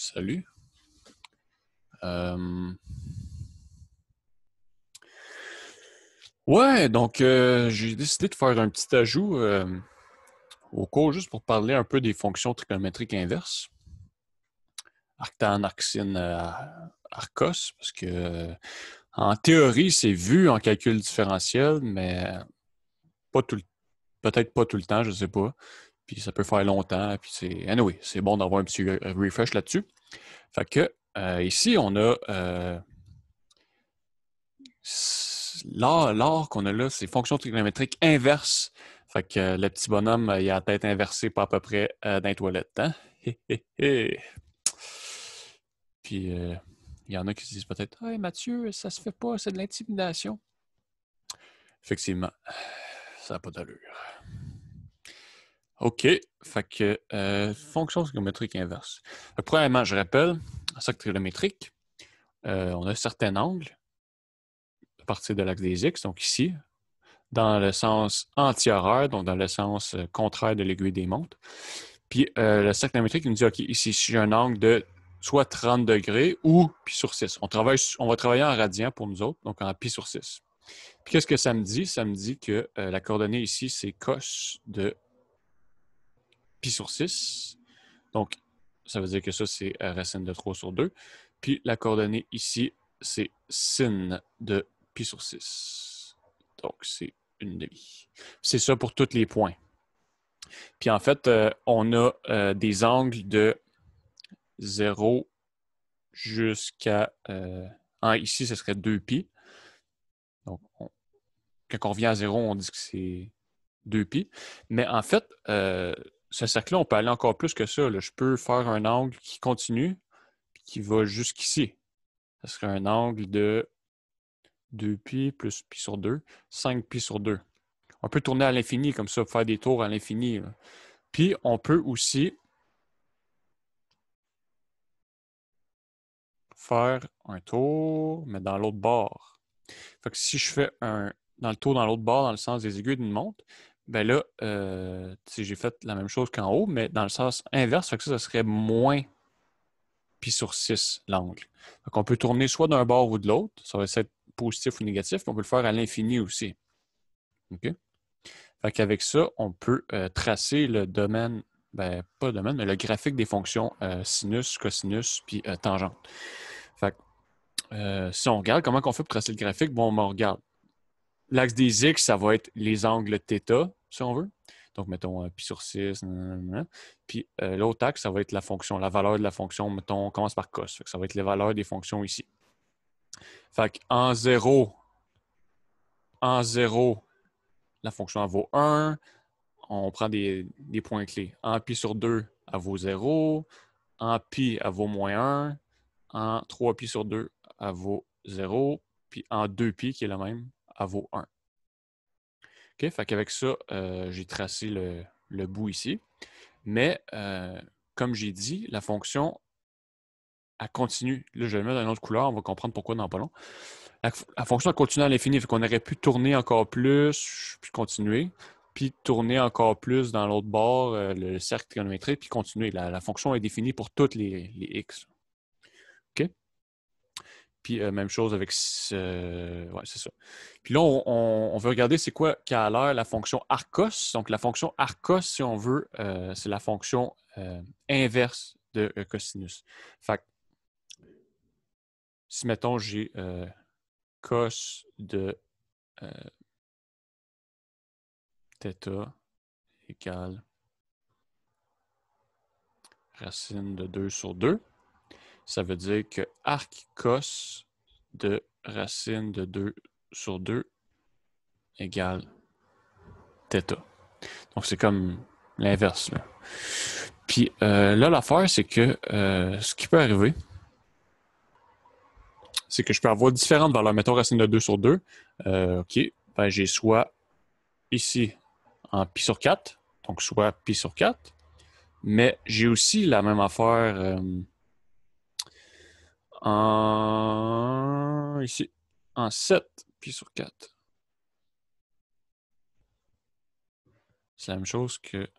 Salut. Euh, Ouais, donc j'ai décidé de faire un petit ajout au cours juste pour parler un peu des fonctions trigonométriques inverses. Arctan, arcsine, arcos, parce que en théorie, c'est vu en calcul différentiel, mais pas tout, peut-être pas tout le temps, je sais pas. Puis ça peut faire longtemps, puis anyway, c'est bon d'avoir un petit refresh là-dessus. Fait que ici, on a l'art qu'on a là, c'est fonction trigonométrique inverse. Fait que le petit bonhomme, il a la tête inversée pas à peu près dans les toilettes. Hein? Puis il y en a qui se disent peut-être Hey Mathieu, ça se fait pas, c'est de l'intimidation. Effectivement, ça n'a pas d'allure. OK. Fait que fonction trigonométrique inverse. Premièrement, je rappelle, en cercle trigonométrique, on a un certain angle à partir de l'axe des X, donc ici, dans le sens anti-horaire, donc dans le sens contraire de l'aiguille des montres. Puis le cercle trigonométrique nous dit, OK, ici, j'ai un angle de soit 30 degrés ou pi sur 6. On va travailler en radian pour nous autres, donc en pi sur 6. Puis qu'est-ce que ça me dit? Ça me dit que la coordonnée ici, c'est cos de pi sur 6. Donc, ça veut dire que ça, c'est racine de 3 sur 2. Puis la coordonnée ici, c'est sin de pi sur 6. Donc, c'est une demi. C'est ça pour tous les points. Puis en fait, on a des angles de 0 jusqu'à... ici, ce serait 2π. Donc, quand on revient à 0, on dit que c'est 2π. Mais en fait, ce cercle-là, on peut aller encore plus que ça. Là. Je peux faire un angle qui continue et qui va jusqu'ici. Ce serait un angle de 2π plus π sur 2, 5π sur 2. On peut tourner à l'infini comme ça, faire des tours à l'infini. Puis, on peut aussi faire un tour, mais dans l'autre bord. Fait que si je fais dans le tour dans l'autre bord, dans le sens des aiguilles d'une montre, ben là, j'ai fait la même chose qu'en haut, mais dans le sens inverse, fait que ça serait moins pi sur 6 l'angle. Fait qu'on peut tourner soit d'un bord ou de l'autre, ça va être positif ou négatif, mais on peut le faire à l'infini aussi. OK? Fait qu'avec ça, on peut tracer le domaine, ben pas le domaine, mais le graphique des fonctions sinus, cosinus, puis tangente. Fait que si on regarde comment on fait pour tracer le graphique, bon, on regarde. L'axe des X, ça va être les angles θ, si on veut. Donc, mettons pi sur 6. Nanana. Puis l'autre axe, ça va être la fonction, la valeur de la fonction, mettons, on commence par cos. Fait que ça va être les valeurs des fonctions ici. Fait qu'en 0, la fonction elle vaut 1. On prend des points clés. En pi sur 2, elle vaut 0. En pi, elle vaut moins 1. En 3 pi sur 2, elle vaut 0. Puis en 2 pi, qui est la même, elle vaut 1. OK? Fait qu'avec ça, j'ai tracé le bout ici. Mais, comme j'ai dit, la fonction, elle continue. Là, je vais le mettre dans une autre couleur. On va comprendre pourquoi dans pas long. La fonction, elle continue à l'infini. Fait qu'on aurait pu tourner encore plus, puis continuer. Puis tourner encore plus dans l'autre bord, le cercle trigonométrique, puis continuer. La fonction est définie pour toutes les x. OK? Puis même chose avec... ouais, c'est ça. Puis là, on veut regarder c'est quoi qu'a l'air la fonction arcos. Donc, la fonction arcos, si on veut, c'est la fonction inverse de cosinus. Fait que, si, mettons, j'ai cos de θ égale racine de 2 sur 2, ça veut dire que arc cos de racine de 2 sur 2 égale θ. Donc, c'est comme l'inverse. Là. Puis là, l'affaire, c'est que ce qui peut arriver, c'est que je peux avoir différentes valeurs. Mettons racine de 2 sur 2. OK, ben, j'ai soit ici en pi sur 4, donc soit pi sur 4, mais j'ai aussi la même affaire ici, en 7 pi sur 4. C'est la même chose que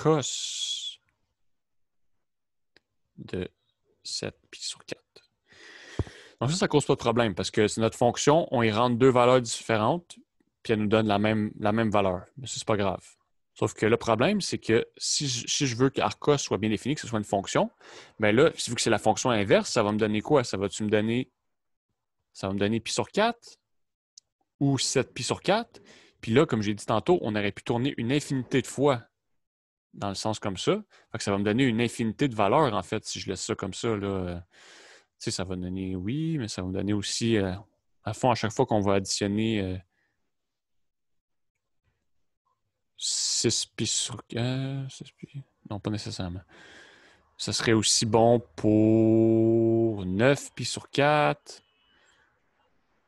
cos de 7 pi sur 4. Donc ça ne cause pas de problème parce que c'est notre fonction, on y rentre deux valeurs différentes, puis elle nous donne la même valeur. Mais ça, c'est pas grave. Sauf que le problème, c'est que si je veux que Arcos soit bien défini, que ce soit une fonction, bien là, vu que c'est la fonction inverse, ça va me donner quoi? Ça va me donner pi sur 4 ou 7 pi sur 4. Puis là, comme j'ai dit tantôt, on aurait pu tourner une infinité de fois dans le sens comme ça. Fait que ça va me donner une infinité de valeurs, en fait, si je laisse ça comme ça. Là, tu sais, ça va donner oui, mais ça va me donner aussi, à fond, à chaque fois qu'on va additionner 6 pi sur 4, 6 pi... Non, pas nécessairement. Ça serait aussi bon pour 9 pi sur 4,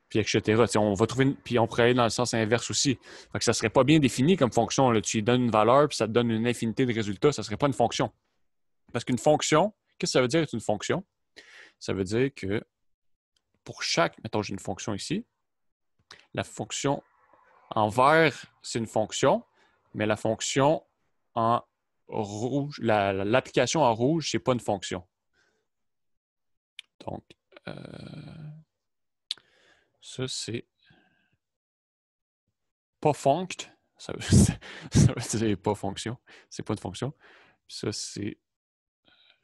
puis etc. T'sais, on va trouver puis on pourrait aller dans le sens inverse aussi. Fait que ça serait pas bien défini comme fonction. Là. Tu lui donnes une valeur, puis ça te donne une infinité de résultats. Ça serait pas une fonction. Parce qu'une fonction, qu'est-ce que ça veut dire être une fonction? Ça veut dire que pour chaque, mettons, j'ai une fonction ici, la fonction en vert, c'est une fonction, mais la fonction en rouge, l'application en rouge, c'est pas une fonction. Donc, ça, c'est pas funct. Ça veut dire pas fonction. C'est pas une fonction. Puis ça, c'est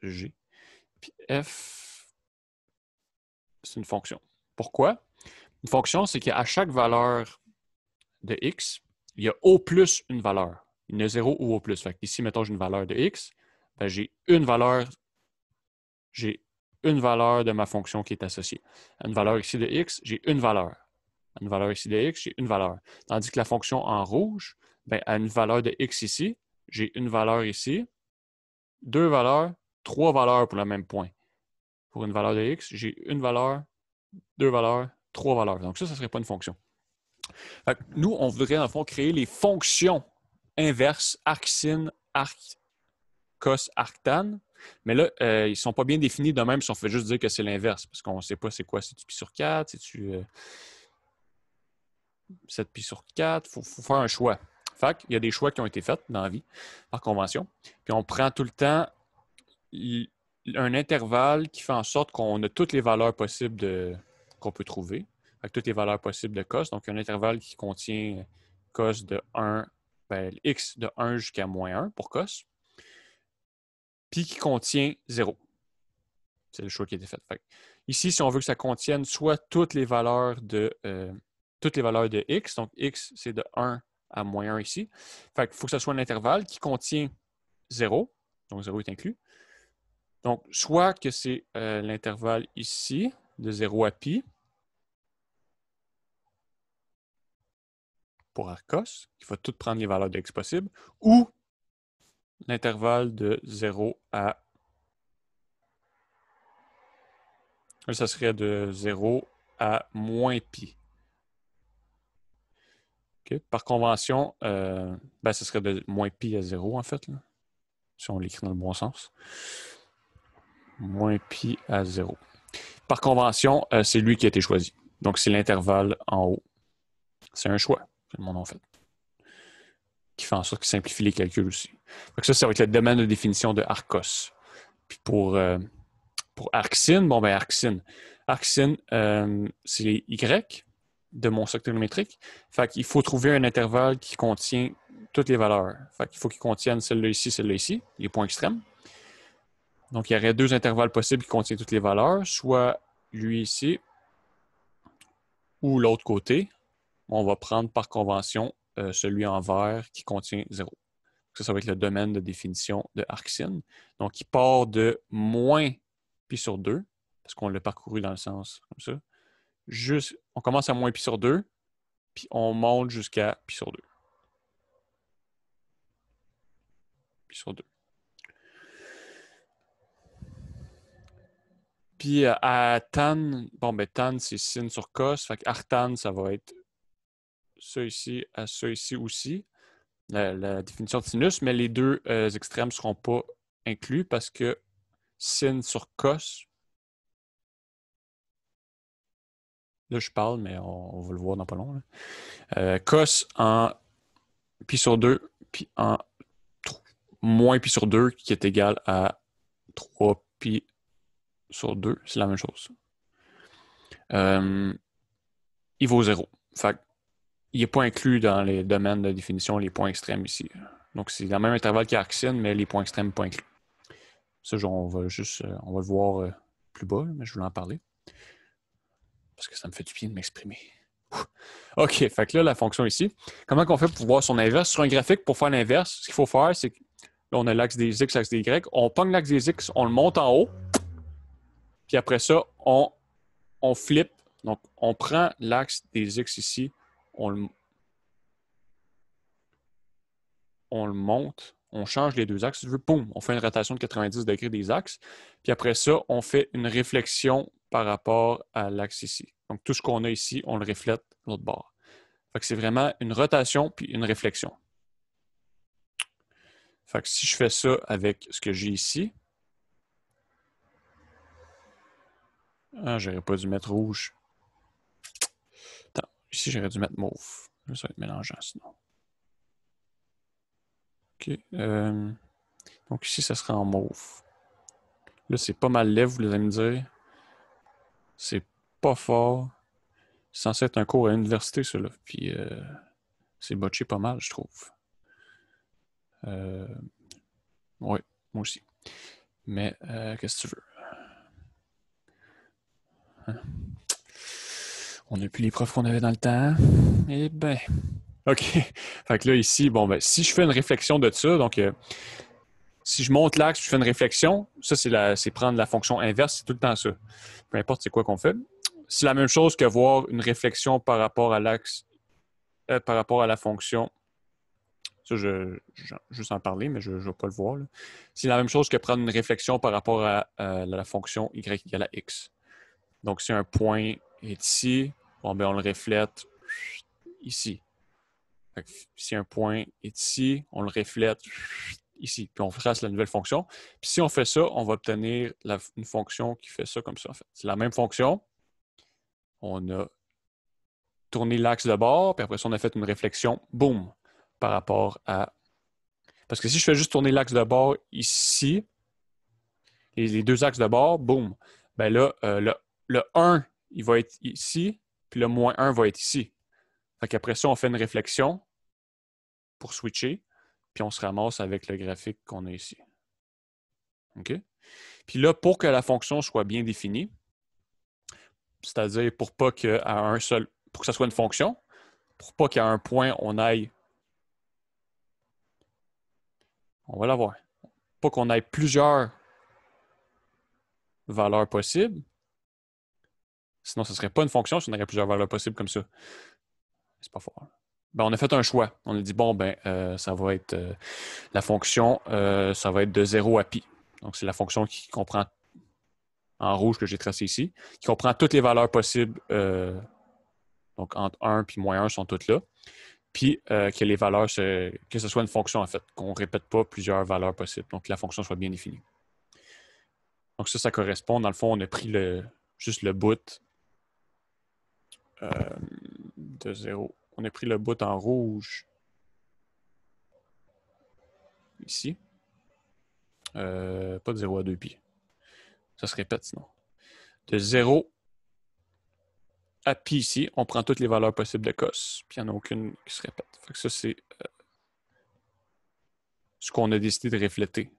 G. Puis F, c'est une fonction. Pourquoi? Une fonction, c'est qu'à chaque valeur de X, il y a au plus une valeur. Il y a 0 ou au plus. Fait ici, mettons, j'ai une valeur de X. Ben, j'ai une valeur de ma fonction qui est associée. À une valeur ici de X, j'ai une valeur. À une valeur ici de X, j'ai une valeur. Tandis que la fonction en rouge, ben, à une valeur de X ici, j'ai une valeur ici, deux valeurs, trois valeurs pour le même point. Pour une valeur de X, j'ai une valeur, deux valeurs, trois valeurs. Donc ça ne serait pas une fonction. Fait que nous, on voudrait, dans le fond, créer les fonctions inverses, arcsine, arc, cos, arctan. Mais là, ils ne sont pas bien définis de même si on fait juste dire que c'est l'inverse. Parce qu'on ne sait pas c'est quoi. C'est-tu pi sur 4? C'est-tu 7 pi sur 4? Il faut faire un choix. Fait qu'il y a des choix qui ont été faits dans la vie, par convention. Puis on prend tout le temps un intervalle qui fait en sorte qu'on a toutes les valeurs possibles qu'on peut trouver. Avec toutes les valeurs possibles de cos. Donc, un intervalle qui contient cos de 1, ben, x de 1 jusqu'à moins 1 pour cos. Puis qui contient 0. C'est le choix qui a été fait. Ici, si on veut que ça contienne soit toutes les valeurs de x, donc x, c'est de 1 à moins 1 ici. Fait qu'il faut que ce soit un intervalle qui contient 0, donc 0 est inclus. Donc, soit que c'est l'intervalle ici, de 0 à pi, pour Arcos, qui va tout prendre les valeurs de x possibles, ou l'intervalle de 0 à... Là, ça serait de 0 à moins pi. Okay. Par convention, ben, ce serait de moins pi à 0, en fait, là, si on l'écrit dans le bon sens. Moins pi à 0. Par convention, c'est lui qui a été choisi. Donc, c'est l'intervalle en haut. C'est un choix que le monde a fait. Qui fait en sorte qu'il simplifie les calculs aussi. Donc ça va être le domaine de définition de Arcos. Puis pour arcsine, bon ben arcsine. Arcsine, c'est les Y de mon socle trigonométrique. Fait qu'il faut trouver un intervalle qui contient toutes les valeurs. Fait qu'il faut qu'il contienne celle-là ici, les points extrêmes. Donc, il y aurait deux intervalles possibles qui contiennent toutes les valeurs, soit lui ici ou l'autre côté. On va prendre par convention celui en vert qui contient 0. Ça va être le domaine de définition de arcsine. Donc, il part de moins pi sur 2, parce qu'on l'a parcouru dans le sens comme ça. On commence à moins pi sur 2, puis on monte jusqu'à pi sur 2. Pi sur 2. Puis à tan, bon, ben tan, c'est sin sur cos. Fait qu'artan, ça va être ça ici à ça ici aussi. La définition de sinus, mais les deux extrêmes ne seront pas inclus parce que sin sur cos, là je parle, mais on va le voir dans pas long. Cos en pi sur 2, puis en moins pi sur 2 qui est égal à 3 pi sur 2. C'est la même chose. Il vaut 0. Fait il n'est pas inclus dans les domaines de définition, les points extrêmes ici. Donc, c'est le même intervalle qu'Arcsine, mais les points extrêmes pas inclus. Ça, on va le voir plus bas, mais je voulais en parler. Parce que ça me fait du bien de m'exprimer. OK, fait que là, la fonction ici, comment on fait pour voir son inverse? Sur un graphique, pour faire l'inverse, ce qu'il faut faire, c'est que là, on a l'axe des X, l'axe des Y. On pogne l'axe des X, on le monte en haut. Puis après ça, on flippe. Donc, on prend l'axe des X ici, on le monte, on change les deux axes. Si tu veux, boum, on fait une rotation de 90 degrés des axes. Puis après ça, on fait une réflexion par rapport à l'axe ici. Donc, tout ce qu'on a ici, on le reflète de l'autre bord. Fait que c'est vraiment une rotation puis une réflexion. Fait que si je fais ça avec ce que j'ai ici, j'aurais pas dû mettre rouge. Attends, ici, j'aurais dû mettre mauve. Là, ça va être mélangeant sinon. OK. Donc ici, ça sera en mauve. Là, c'est pas mal laid, vous allez me dire. C'est pas fort. C'est censé être un cours à l'université, ça, là. Puis, c'est botché pas mal, je trouve. Oui, moi aussi. Mais, qu'est-ce que tu veux? Hein? On n'a plus les profs qu'on avait dans le temps. Eh ben. OK. Fait que là, ici, bon, ben, si je fais une réflexion de ça, donc, si je monte l'axe, je fais une réflexion, ça, c'est prendre la fonction inverse, c'est tout le temps ça. Peu importe c'est quoi qu'on fait. C'est la même chose que voir une réflexion par rapport à l'axe, par rapport à la fonction. Ça, je juste en parler, mais je ne vais pas le voir. C'est la même chose que prendre une réflexion par rapport à la fonction y égale à x. Donc, si un point est ici, bon, ben, on le reflète ici. Si un point est ici, on le reflète ici. Puis on trace la nouvelle fonction. Puis si on fait ça, on va obtenir une fonction qui fait ça comme ça, en fait. C'est la même fonction. On a tourné l'axe de bord, puis après ça, on a fait une réflexion, boum, par rapport à... Parce que si je fais juste tourner l'axe de bord ici, les deux axes de bord, boum, ben là, le 1, il va être ici, puis le moins 1 va être ici. Fait qu'après ça, on fait une réflexion pour switcher, puis on se ramasse avec le graphique qu'on a ici. OK? Puis là, pour que la fonction soit bien définie, c'est-à-dire pour pas qu'à un seul, pour que ça soit une fonction, pour pas qu'à un point, on aille, on va la voir, pas qu'on ait plusieurs valeurs possibles, sinon ce ne serait pas une fonction si on aurait plusieurs valeurs possibles comme ça. C'est pas fort. Ben, on a fait un choix. On a dit, bon, ben, ça va être la fonction, ça va être de 0 à pi. Donc, c'est la fonction qui comprend, en rouge que j'ai tracé ici, qui comprend toutes les valeurs possibles. Donc, entre 1 et moins 1 sont toutes là. Puis, que les valeurs, que ce soit une fonction, en fait, qu'on ne répète pas plusieurs valeurs possibles. Donc, que la fonction soit bien définie. Donc, ça correspond. Dans le fond, on a pris juste le bout de 0. On a pris le bout en rouge ici. Pas de 0 à 2 pi. Ça se répète sinon. De 0 à pi ici, on prend toutes les valeurs possibles de cos. Puis il n'y en a aucune qui se répète. Fait que ça, c'est ce qu'on a décidé de refléter.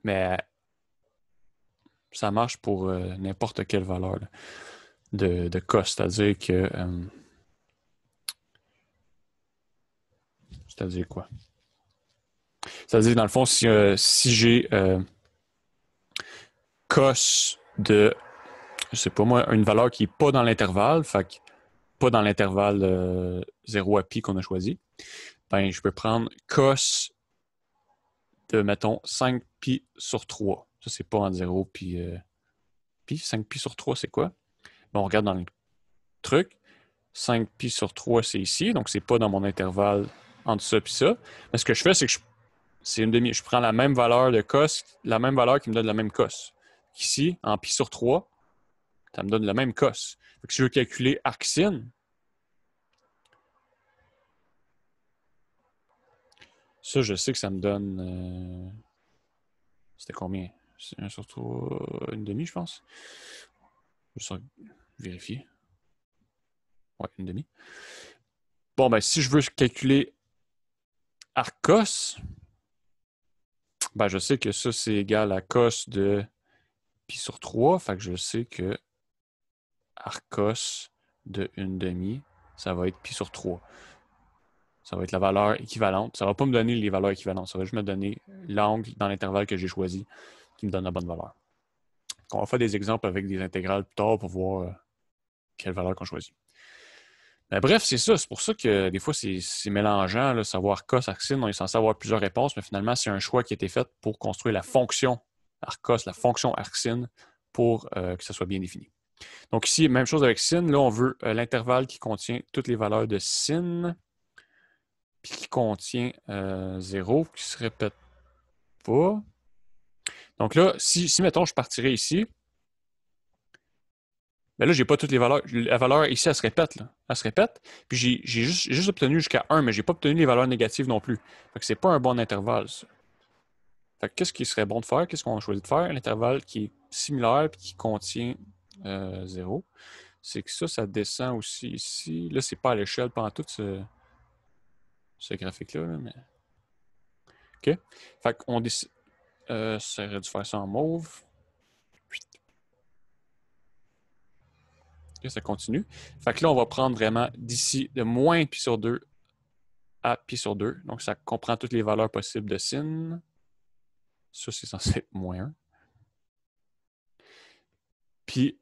Mais ça marche pour n'importe quelle valeur de cos. C'est-à-dire que... c'est-à-dire quoi? C'est-à-dire, dans le fond, si j'ai cos de, je sais pas moi, une valeur qui n'est pas dans l'intervalle, fait que pas dans l'intervalle 0 à pi qu'on a choisi, ben, je peux prendre cos de, mettons, 5 pi sur 3. Ça, c'est pas en 0 puis pi. 5 pi sur 3, c'est quoi? Ben, on regarde dans le truc. 5 pi sur 3, c'est ici, donc c'est pas dans mon intervalle entre ça et ça. Mais ce que je fais, c'est que je prends la même valeur de cos, la même valeur qui me donne la même cos. Ici, en pi sur 3, ça me donne le même cos. Fait que si je veux calculer arcsine, Ça, je sais que ça me donne... C'était combien? C'est 1 sur 3, une demi, je pense. Je vais vérifier. Ouais, une demi. Bon, ben, si je veux calculer Arcos, ben, je sais que ça, c'est égal à cos de pi sur 3. Fait que je sais que Arcos de une demi, ça va être pi sur 3. Ça va être la valeur équivalente. Ça ne va pas me donner les valeurs équivalentes. Ça va juste me donner l'angle dans l'intervalle que j'ai choisi qui me donne la bonne valeur. Donc, on va faire des exemples avec des intégrales plus tard pour voir quelle valeur qu'on choisit. Mais bref, c'est ça. C'est pour ça que des fois, c'est mélangeant, là, savoir cos, arcsin. On est censé avoir plusieurs réponses, mais finalement, c'est un choix qui a été fait pour construire la fonction arcos, la fonction arcsin, pour que ça soit bien défini. Donc ici, même chose avec sin. Là, on veut l'intervalle qui contient toutes les valeurs de sin, puis qui contient 0, qui ne se répète pas. Donc là, si mettons, je partirais ici, ben là, je n'ai pas toutes les valeurs. La valeur ici, elle se répète. Là. Elle se répète. Puis j'ai juste obtenu jusqu'à 1, mais je n'ai pas obtenu les valeurs négatives non plus. Fait que c'est pas un bon intervalle, ça. Fait que qu'est-ce qui serait bon de faire? Qu'est-ce qu'on a choisi de faire? L'intervalle qui est similaire et qui contient 0. C'est que ça descend aussi ici. Là, c'est pas à l'échelle pendant tout ce graphique-là, là, mais... OK. Fait qu'on décide... ça aurait dû faire ça en mauve. Okay, ça continue. Fait que là, on va prendre vraiment d'ici de moins pi sur 2 à pi sur 2. Donc, ça comprend toutes les valeurs possibles de sin. Ça, c'est censé être moins 1. Puis,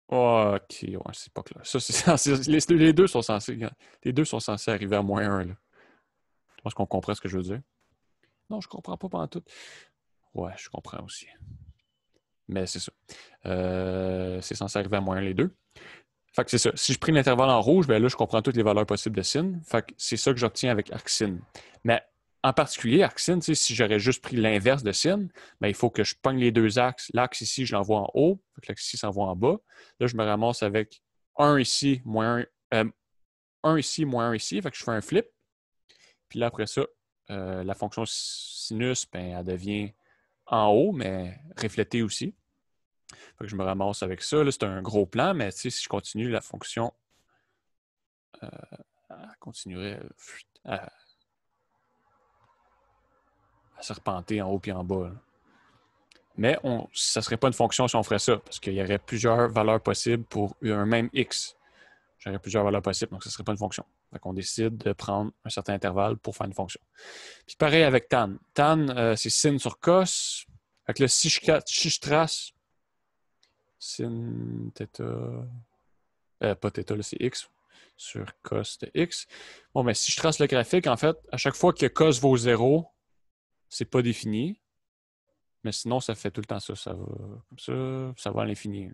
oh, OK, ouais, c'est pas clair. Ça, c'est censé... les deux sont censés arriver à moins 1. Là. Je pense qu'on comprend ce que je veux dire. Non, je comprends pas pendant tout. Ouais, je comprends aussi. Mais c'est ça. C'est censé arriver à moins 1 les deux. Fait que c'est ça. Si je prends l'intervalle en rouge, ben là, je comprends toutes les valeurs possibles de sin. Fait que c'est ça que j'obtiens avec arcsin. Mais en particulier, arcsin, si j'aurais juste pris l'inverse de sin, ben, il faut que je pogne les deux axes. L'axe ici, je l'envoie en haut. Fait que l'axe ici s'envoie en bas. Là, je me ramasse avec 1 ici, moins 1, 1 ici, moins 1 ici. Fait que je fais un flip. Puis là, après ça, la fonction sinus, ben, elle devient en haut, mais reflétée aussi. Fait que je me ramasse avec ça. Là, c'est un gros plan, mais si je continue, la fonction continuerait à serpenter en haut et en bas. Là. Mais ça ne serait pas une fonction si on ferait ça, parce qu'il y aurait plusieurs valeurs possibles pour un même x. J'aurais plusieurs valeurs possibles, donc ce ne serait pas une fonction. Donc, on décide de prendre un certain intervalle pour faire une fonction. Puis pareil avec tan. Tan, c'est sin sur cos. Fait que là, si je trace sin θ... pas θ, là, c'est x sur cos de x. Bon, mais si je trace le graphique, en fait, à chaque fois que cos vaut 0, c'est pas défini. Mais sinon, ça fait tout le temps ça. Ça va comme ça va à l'infini.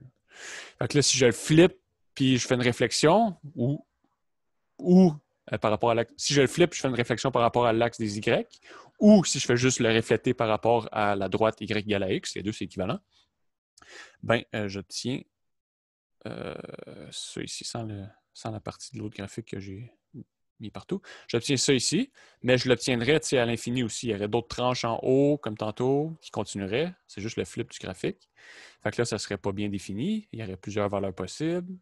Fait que là, si je le flippe, puis je fais une réflexion, ou par rapport à l'axe... Si je le flippe, je fais une réflexion par rapport à l'axe des Y, ou si je fais juste le refléter par rapport à la droite Y égale à X, les deux, c'est équivalent, ben, j'obtiens ça ici, sans la partie de l'autre graphique que j'ai mis partout. J'obtiens ça ici, mais je l'obtiendrais à l'infini aussi. Il y aurait d'autres tranches en haut, comme tantôt, qui continueraient. C'est juste le flip du graphique. Fait que là, ça ne serait pas bien défini. Il y aurait plusieurs valeurs possibles.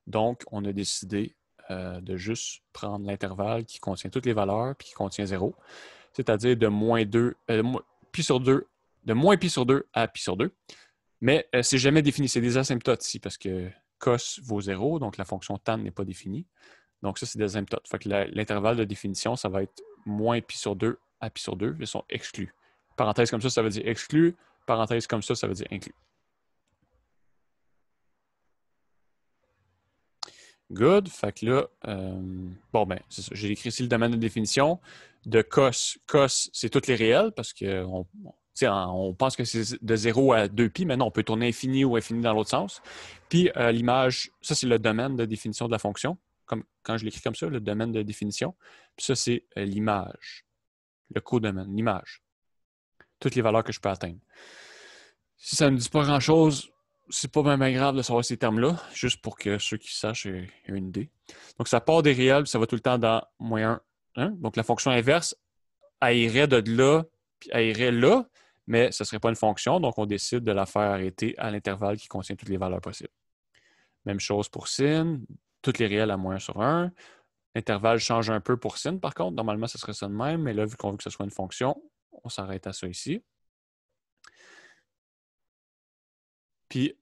Donc, on a décidé de juste prendre l'intervalle qui contient toutes les valeurs puis qui contient 0. C'est-à-dire de moins 2, pi sur 2, de moins pi sur 2 à pi sur 2. Mais c'est jamais défini. C'est des asymptotes ici parce que cos vaut 0, donc la fonction tan n'est pas définie. Donc ça, c'est des asymptotes. Fait que l'intervalle de définition, ça va être moins pi sur 2 à pi sur 2. Ils sont exclus. Parenthèse comme ça veut dire exclu. Parenthèse comme ça veut dire inclus. Good. Fait que là, bon, ben, c'est ça. J'ai écrit ici le domaine de définition. De cos, c'est toutes les réels parce qu'on on pense que c'est de 0 à 2pi. Maintenant, on peut tourner infini ou infini dans l'autre sens. Puis l'image, ça, c'est le domaine de définition de la fonction. Comme, quand je l'écris comme ça, le domaine de définition. Puis ça, c'est l'image. Le codomaine, l'image. Toutes les valeurs que je peux atteindre. Si ça ne me dit pas grand-chose, c'est pas même grave de savoir ces termes-là, juste pour que ceux qui sachent aient une idée. Donc, ça part des réels, ça va tout le temps dans moins 1. Hein? Donc, la fonction inverse, elle irait de là, puis elle irait là, mais ce ne serait pas une fonction, donc on décide de la faire arrêter à l'intervalle qui contient toutes les valeurs possibles. Même chose pour sin, toutes les réels à moins 1 sur 1. L'intervalle change un peu pour sin, par contre. Normalement, ce serait ça de même, mais là, vu qu'on veut que ce soit une fonction, on s'arrête à ça ici. Puis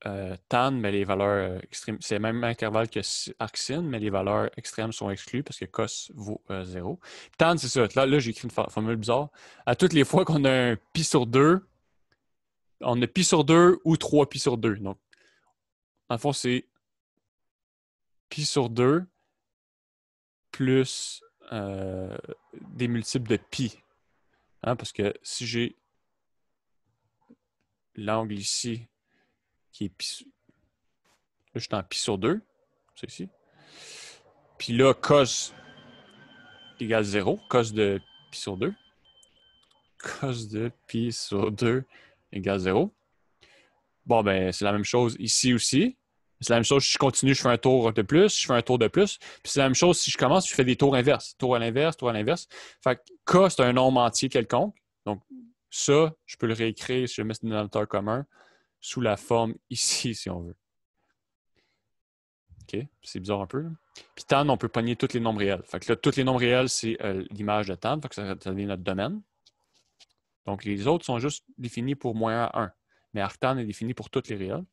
tan, mais les valeurs extrêmes, c'est le même intervalle que arcsin, mais les valeurs extrêmes sont exclues parce que cos vaut 0. Tan, c'est ça. Là j'ai écrit une formule bizarre. À toutes les fois qu'on a un pi sur 2, on a pi sur 2 ou 3 pi sur 2. Donc, en fond, c'est pi sur 2 plus des multiples de pi. Hein, parce que si j'ai l'angle ici qui est pi, là, je suis en pi sur 2, c'est ici. Puis là, cos égale 0, cos de pi sur 2. Cos de pi sur 2 égale 0. Bon, ben, c'est la même chose ici aussi. C'est la même chose si je continue, je fais un tour de plus, je fais un tour de plus. Puis c'est la même chose si je commence, je fais des tours inverses. Tour à l'inverse, tour à l'inverse. Fait que K, c'est un nombre entier quelconque. Donc, ça, je peux le réécrire si je mets ce dénominateur commun sous la forme ici, si on veut. OK? C'est bizarre un peu. Là. Puis tan, on peut pogner tous les nombres réels. Fait que là, tous les nombres réels, c'est l'image de tan. Fait que ça devient notre domaine. Donc, les autres sont juste définis pour moins 1. Mais arctan est défini pour tous les réels.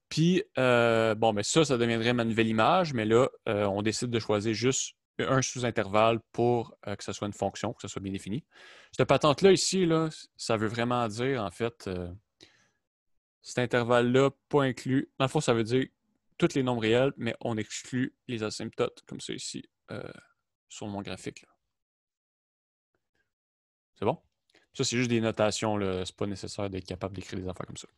Puis, bon, mais ça deviendrait ma nouvelle image, mais là, on décide de choisir juste un sous-intervalle pour que ce soit une fonction, que ce soit bien défini. Cette patente-là, ici, là, ça veut vraiment dire, en fait, cet intervalle-là, pas inclus. Dans le fond, ça veut dire tous les nombres réels, mais on exclut les asymptotes, comme ça ici, sur mon graphique. C'est bon? Ça, c'est juste des notations, là. C'est pas nécessaire d'être capable d'écrire des affaires comme ça.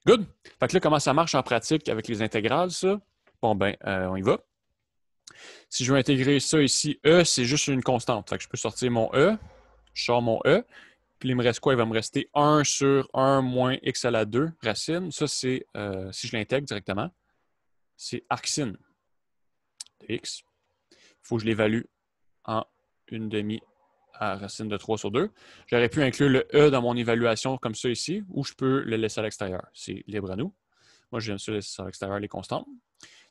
Good! Fait que là, comment ça marche en pratique avec les intégrales, ça? Bon, ben, on y va. Si je veux intégrer ça ici, E, c'est juste une constante. Fait que je peux sortir mon E, je sors mon E, puis il me reste quoi? Il va me rester 1 sur 1 moins x à la 2 racine. Ça, c'est, si je l'intègre directement, c'est arcsin de x. Il faut que je l'évalue en une demi à racine de 3 sur 2. J'aurais pu inclure le E dans mon évaluation comme ça ici, ou je peux le laisser à l'extérieur. C'est libre à nous. Moi, j'aime ça laisser à l'extérieur les constantes.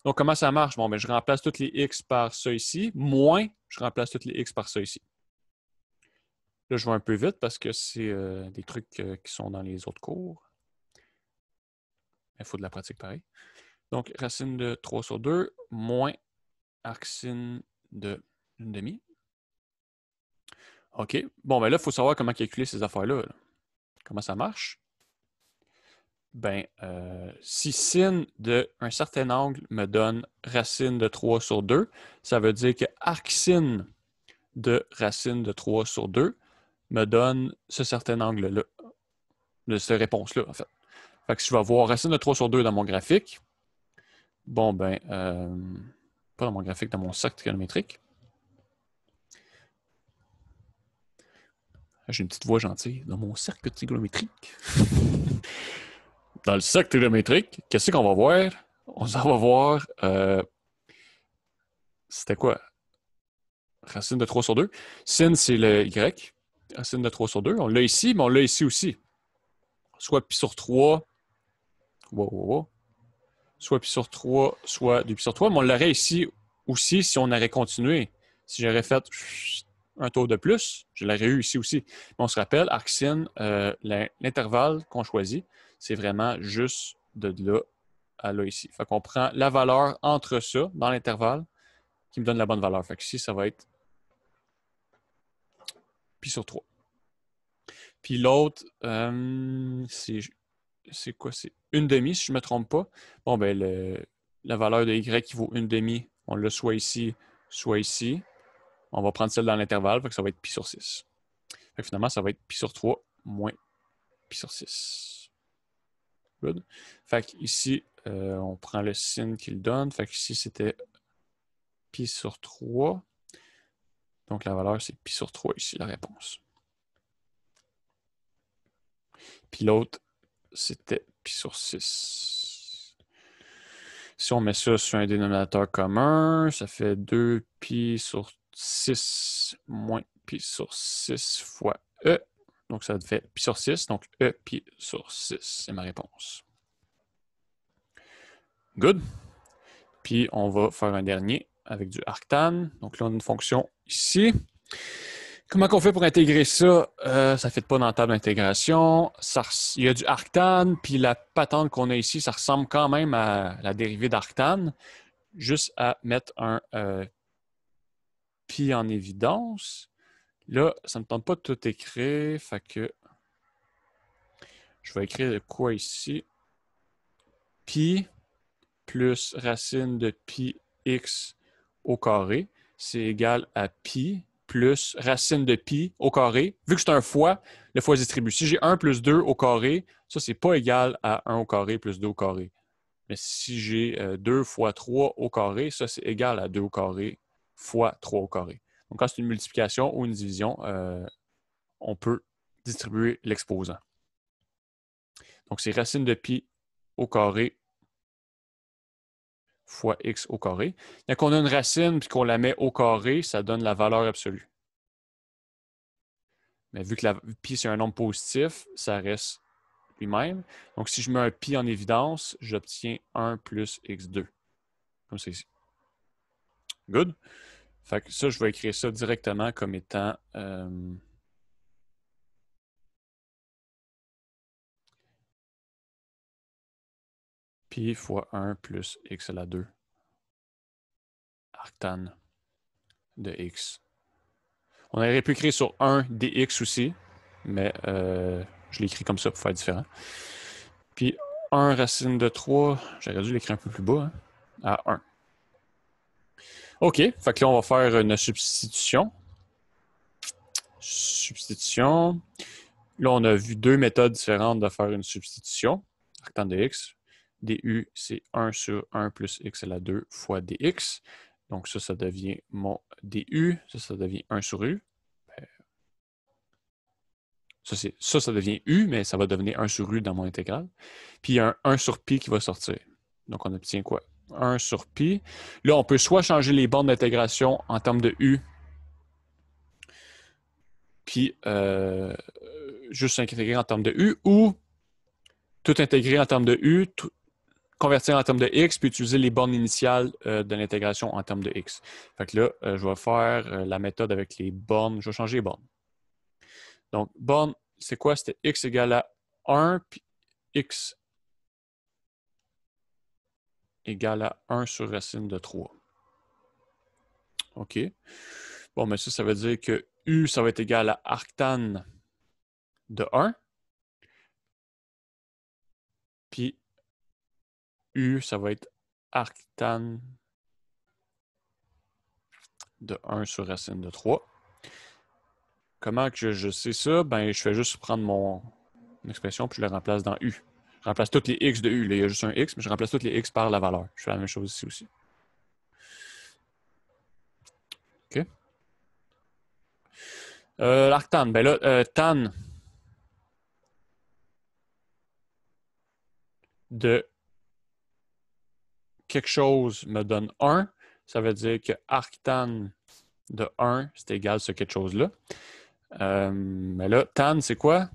Donc, comment ça marche? Bon, ben, je remplace toutes les x par ça ici, moins je remplace toutes les x par ça ici. Là, je vais un peu vite parce que c'est des trucs qui sont dans les autres cours. Il faut de la pratique pareil. Donc, racine de 3 sur 2 moins arcsin de 1 demi. OK. Bon, ben là, il faut savoir comment calculer ces affaires-là. Là. Comment ça marche? Ben, si sin d'un certain angle me donne racine de 3 sur 2, ça veut dire que arcsin de racine de 3 sur 2 me donne ce certain angle-là, de cette réponse-là, en fait. Fait que si je vais voir racine de 3 sur 2 dans mon graphique, bon, ben, pas dans mon graphique, dans mon cercle trigonométrique. J'ai une petite voix gentille. Dans mon cercle trigonométrique. Dans le cercle trigonométrique, qu'est-ce qu'on va voir? On s'en va voir. C'était quoi? Racine de 3 sur 2. Sin, c'est le Y. Racine de 3 sur 2. On l'a ici, mais on l'a ici aussi. Soit pi sur 3. Soit pi sur 3, soit 2 pi sur 3. Mais on l'aurait ici aussi si on aurait continué. Si j'aurais fait un tour de plus, je l'aurais eu ici aussi. Mais on se rappelle, arcsin, l'intervalle qu'on choisit, c'est vraiment juste de là à là ici. Fait qu'on prend la valeur entre ça, dans l'intervalle, qui me donne la bonne valeur. Fait que ici, ça va être pi sur 3. Puis l'autre, c'est quoi? C'est une demi, si je ne me trompe pas. Bon, ben, la valeur de y qui vaut une demi, on l'a soit ici, soit ici. On va prendre celle dans l'intervalle, fait que ça va être pi sur 6. Fait que finalement, ça va être pi sur 3 moins pi sur 6. Good. Fait que ici, on prend le signe qu'il donne. Fait que ici, c'était pi sur 3. Donc, la valeur, c'est pi sur 3 ici, la réponse. Puis l'autre, c'était pi sur 6. Si on met ça sur un dénominateur commun, ça fait 2 pi sur 6 moins pi sur 6 fois E. Donc, ça fait pi sur 6. Donc, E pi sur 6, c'est ma réponse. Good. Puis, on va faire un dernier avec du arctan. Donc, là, on a une fonction ici. Comment on fait pour intégrer ça? Ça ne fait pas dans la table d'intégration. Il y a du arctan, puis la patente qu'on a ici, ça ressemble quand même à la dérivée d'arctan. Juste à mettre un pi en évidence. Là, ça ne me tente pas de tout écrire, fait que je vais écrire quoi ici? Pi plus racine de pi x au carré, c'est égal à pi plus racine de pi au carré. Vu que c'est un fois, le fois se distribue. Si j'ai 1 plus 2 au carré, ça, c'est pas égal à 1 au carré plus 2 au carré. Mais si j'ai 2 fois 3 au carré, ça, c'est égal à 2 au carré fois 3 au carré. Donc, quand c'est une multiplication ou une division, on peut distribuer l'exposant. Donc, c'est racine de pi au carré fois x au carré. Quand on a une racine et qu'on la met au carré, ça donne la valeur absolue. Mais vu que pi, c'est un nombre positif, ça reste lui-même. Donc, si je mets un pi en évidence, j'obtiens 1 plus x2. Comme c'est ici. Good. Fait que ça, je vais écrire ça directement comme étant pi fois 1 plus x à la 2 arctan de x. On aurait pu écrire sur 1 dx aussi, mais je l'ai écrit comme ça pour faire différent. Puis 1 racine de 3, j'aurais dû l'écrire un peu plus bas, hein, à 1. OK, fait que là, on va faire une substitution. Substitution. Là, on a vu deux méthodes différentes de faire une substitution. Arctan de x. du, c'est 1 sur 1 plus x à la 2 fois dx. Donc ça devient mon du. Ça devient 1 sur u. Ça devient u, mais ça va devenir 1 sur u dans mon intégrale. Puis il y a un 1 sur pi qui va sortir. Donc on obtient quoi? 1 sur pi. Là, on peut soit changer les bornes d'intégration en termes de u, puis juste intégrer en termes de u, ou tout intégrer en termes de u, convertir en termes de x, puis utiliser les bornes initiales de l'intégration en termes de x. Fait que là, je vais faire la méthode avec les bornes. Je vais changer les bornes. Donc, borne, c'est quoi? C'était x égale à 1, puis x égale à 1 sur racine de 3. OK. Bon, mais ça veut dire que u, ça va être égal à arctan de 1. Puis u, ça va être arctan de 1 sur racine de 3. Comment que je sais ça? Ben, je fais juste prendre mon expression puis je la remplace dans u. Je remplace toutes les x de u. Là, il y a juste un x, mais je remplace toutes les x par la valeur. Je fais la même chose ici aussi. OK. L'arctan, ben là, tan de quelque chose me donne 1. Ça veut dire que arctan de 1, c'est égal à ce quelque chose-là. Mais là, tan, c'est quoi?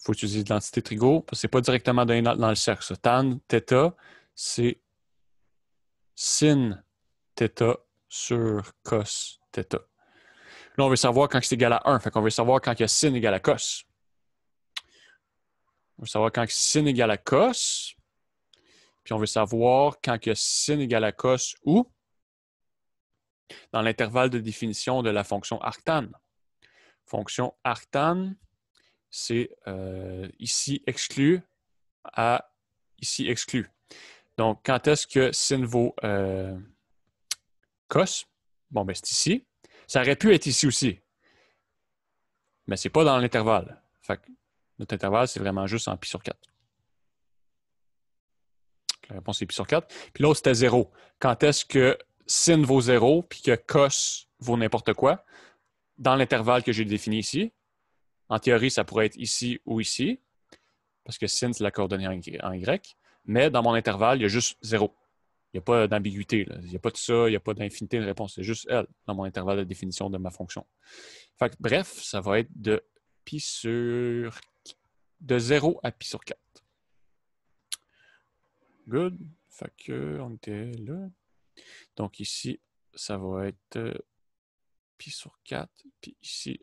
Il faut utiliser l'identité trigo, parce que ce n'est pas directement donné dans le cercle. Ça. Tan, θ, c'est sin θ sur cos θ. Là, on veut savoir quand c'est égal à 1. Fait qu'on veut savoir quand il y a sin égale à cos. On veut savoir quand sin égale à cos. Puis on veut savoir quand il y a sin égale à cos où? Dans l'intervalle de définition de la fonction arctan. Fonction arctan, c'est ici exclu à ici exclu. Donc, quand est-ce que sin vaut cos? Bon, ben c'est ici. Ça aurait pu être ici aussi. Mais ce n'est pas dans l'intervalle. Fait que notre intervalle, c'est vraiment juste en pi sur 4. La réponse est pi sur 4. Puis l'autre, c'était 0. Quand est-ce que sin vaut 0 puis que cos vaut n'importe quoi? Dans l'intervalle que j'ai défini ici. En théorie, ça pourrait être ici ou ici, parce que sin, c'est la coordonnée en Y. Mais dans mon intervalle, il y a juste 0. Il n'y a pas d'ambiguïté. Il n'y a pas de ça, il n'y a pas d'infinité de réponse. C'est juste elle dans mon intervalle de définition de ma fonction. Fait que, bref, ça va être de pi sur... de 0 à pi sur 4. Good. Fait que on était là. Donc ici, ça va être pi sur 4. Puis ici...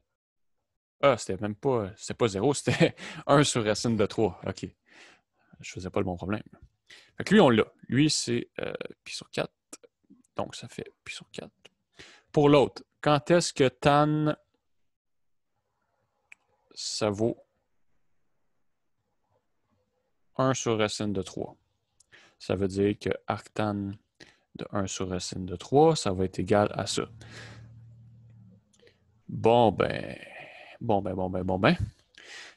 Ah, c'était même pas... C'était pas 0, c'était 1 sur racine de 3. OK. Je faisais pas le bon problème. Fait que lui, on l'a. Lui, c'est pi sur 4. Donc, ça fait pi sur 4. Pour l'autre, quand est-ce que tan, ça vaut 1 sur racine de 3? Ça veut dire que arctan de 1 sur racine de 3, ça va être égal à ça. Bon, ben.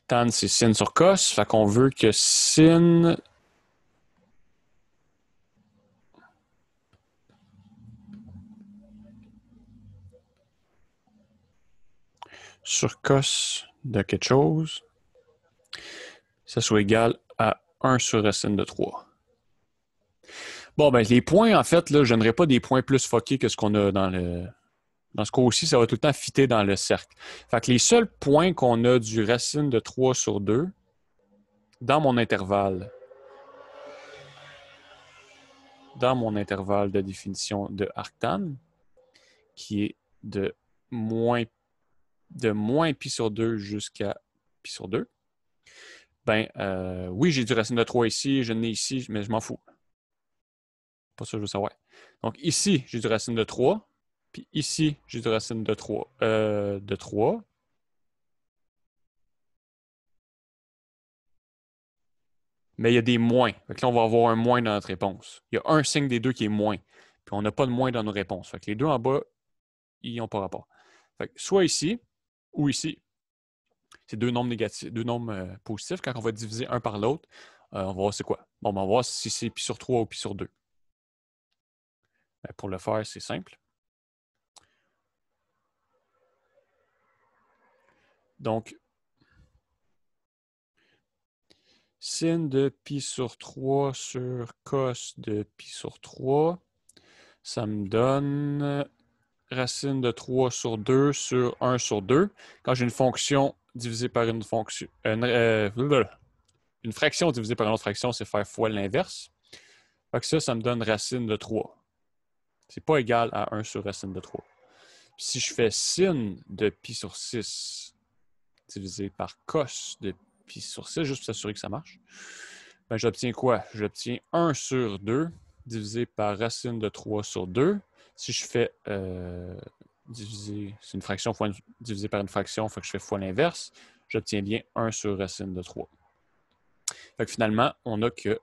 Tan, c'est sin sur cos. Fait qu'on veut que sin sur cos de quelque chose, ça soit égal à 1 sur racine de 3. Bon, ben, les points, en fait, là, je n'aurai pas des points plus foqués que ce qu'on a dans le... Dans ce cas-ci, ça va tout le temps fitter dans le cercle. Fait que les seuls points qu'on a du racine de 3 sur 2 dans mon intervalle de définition de arctan, qui est de moins pi sur 2 jusqu'à pi sur 2, ben oui, j'ai du racine de 3 ici, je n'ai ici, mais je m'en fous. Pas ça que je veux savoir. Donc ici, j'ai du racine de 3, puis ici, j'ai du racine de 3. Mais il y a des moins. Fait que là, on va avoir un moins dans notre réponse. Il y a un signe des deux qui est moins. Puis on n'a pas de moins dans nos réponses. Fait que les deux en bas, ils n'ont pas rapport. Fait que soit ici ou ici. C'est deux nombres négatifs, deux nombres positifs. Quand on va diviser un par l'autre, on va voir c'est quoi. Bon, ben, on va voir si c'est pi sur 3 ou pi sur 2. Ben, pour le faire, c'est simple. Donc, sin de pi sur 3 sur cos de pi sur 3, ça me donne racine de 3 sur 2 sur 1 sur 2. Quand j'ai une fonction divisée par une fonction... une fraction divisée par une autre fraction, c'est faire fois l'inverse. Fait que ça me donne racine de 3. C'est pas égal à 1 sur racine de 3. Puis si je fais sin de pi sur 6 divisé par cos de pi sur 6, juste pour s'assurer que ça marche, ben j'obtiens quoi? J'obtiens 1 sur 2 divisé par racine de 3 sur 2. Si je fais diviser, c'est une fraction fois divisé par une fraction, fait que je fais fois l'inverse, j'obtiens bien 1 sur racine de 3. Fait que finalement, on a que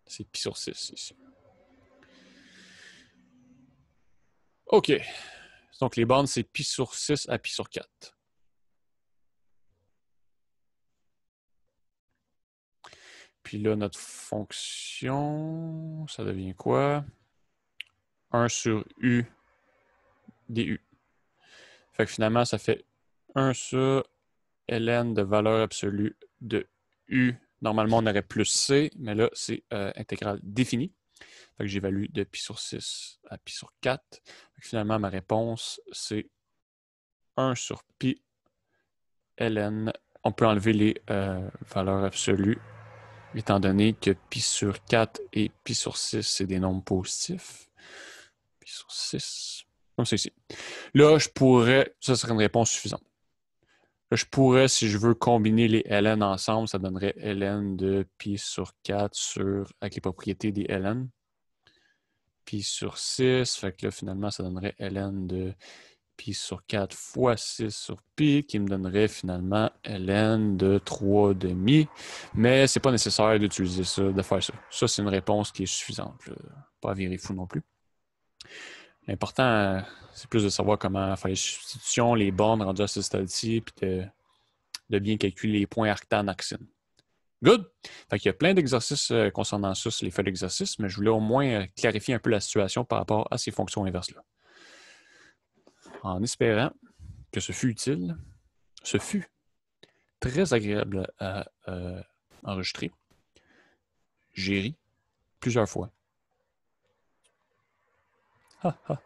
c'est pi sur 6 ici. OK. Donc les bornes, c'est pi sur 6 à pi sur 4. Puis là, notre fonction, ça devient quoi? 1 sur u du. Fait que finalement, ça fait 1 sur ln de valeur absolue de u. Normalement, on aurait plus c, mais là, c'est intégrale définie. Fait que j'évalue de pi sur 6 à pi sur 4. Fait que finalement, ma réponse, c'est 1 sur pi ln. On peut enlever les valeurs absolues, étant donné que pi sur 4 et pi sur 6, c'est des nombres positifs. Pi sur 6, comme c'est ici. Là, je pourrais, ça serait une réponse suffisante. Là, je pourrais, si je veux combiner les ln ensemble, ça donnerait ln de pi sur 4 avec les propriétés des ln. Pi sur 6, fait que là, finalement, ça donnerait ln de pi sur 4 fois 6 sur pi, qui me donnerait finalement ln de 3,5. Mais c'est pas nécessaire d'utiliser ça, de faire ça. Ça, c'est une réponse qui est suffisante. Là. Pas à virer fou non plus. L'important, c'est plus de savoir comment faire les substitutions, les bornes rendues à ce stade-ci, puis de bien calculer les points arctan axine. Good! Fait qu'il y a plein d'exercices concernant ça sur les feuilles d'exercice, mais je voulais au moins clarifier un peu la situation par rapport à ces fonctions inverses-là. En espérant que ce fut utile, ce fut très agréable à enregistrer. J'ai ri, plusieurs fois. Ha, ha.